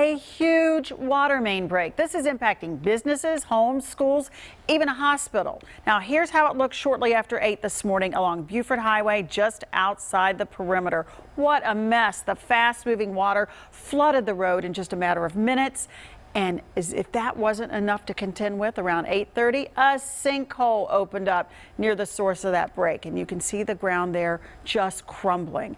A huge water main break. This is impacting businesses, homes, schools, even a hospital. Now, here's how it looked shortly after 8 this morning along Buford Highway just outside the perimeter. What a mess. The fast-moving water flooded the road in just a matter of minutes. And as if that wasn't enough to contend with, around 8:30, a sinkhole opened up near the source of that break. And you can see the ground there just crumbling.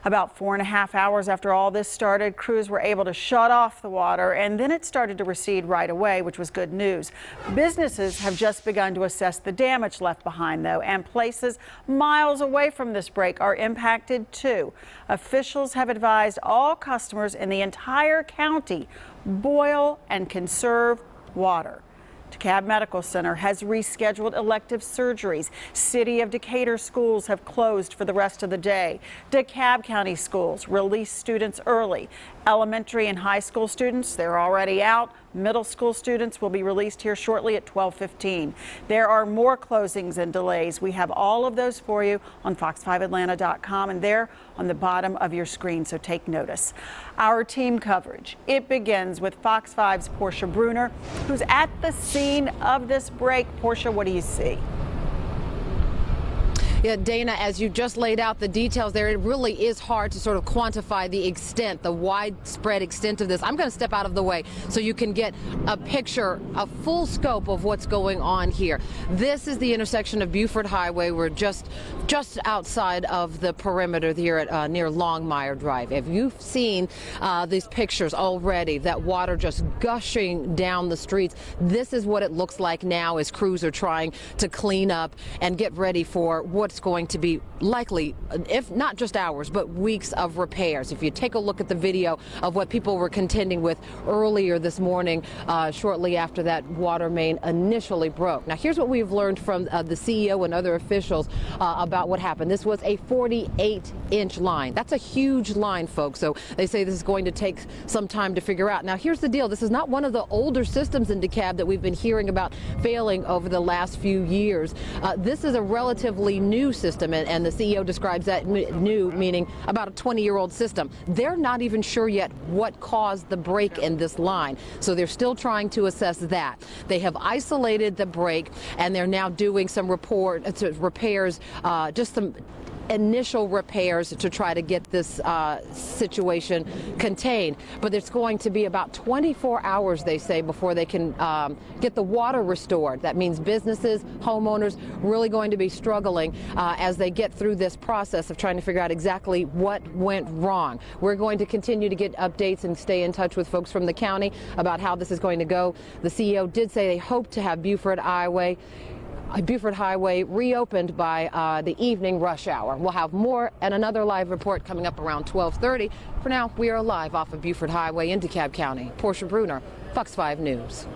About 4.5 hours after all this started, crews were able to shut off the water, and then it started to recede right away, which was good news. Businesses have just begun to assess the damage left behind, though, and places miles away from this break are impacted too. Officials have advised all customers in the entire county boil and conserve water. DeKalb Medical Center has rescheduled elective surgeries. City of Decatur schools have closed for the rest of the day. DeKalb County schools release students early. Elementary and high school students, they're already out. Middle school students will be released here shortly at 12:15. There are more closings and delays. We have all of those for you on fox5atlanta.com and there on the bottom of your screen, so take notice. Our team coverage, it begins with Fox 5's Portia Bruner, who's at the scene of this break. Portia, what do you see? Yeah, Dana, as you just laid out the details there, it really is hard to sort of quantify the extent, the widespread extent of this. I'm going to step out of the way so you can get a picture, a full scope of what's going on here. This is the intersection of Buford Highway. We're just outside of the perimeter here at near Longmire Drive. If you've seen these pictures already, that water just gushing down the streets, this is what it looks like now as crews are trying to clean up and get ready for what's going to be likely, if not just hours, but weeks of repairs. If you take a look at the video of what people were contending with earlier this morning, shortly after that water main initially broke. Now, here's what we've learned from the CEO and other officials about what happened. This was a 48-inch line. That's a huge line, folks. So they say this is going to take some time to figure out. Now, here's the deal. This is not one of the older systems in DeKalb that we've been hearing about failing over the last few years. This is a relatively new system, and the CEO describes that new meaning about a 20-year-old system. They're not even sure yet what caused the break in this line, so they're still trying to assess that. They have isolated the break, and they're now doing some repairs, just some initial repairs to try to get this situation contained. But it's going to be about 24 hours, they say, before they can get the water restored. That means businesses, homeowners really going to be struggling as they get through this process of trying to figure out exactly what went wrong. We're going to continue to get updates and stay in touch with folks from the county about how this is going to go. The CEO did say they hope to have Buford Highway reopened by the evening rush hour. We'll have more and another live report coming up around 12:30. For now, we are live off of Buford Highway in DeKalb County. Portia Bruner, Fox 5 News.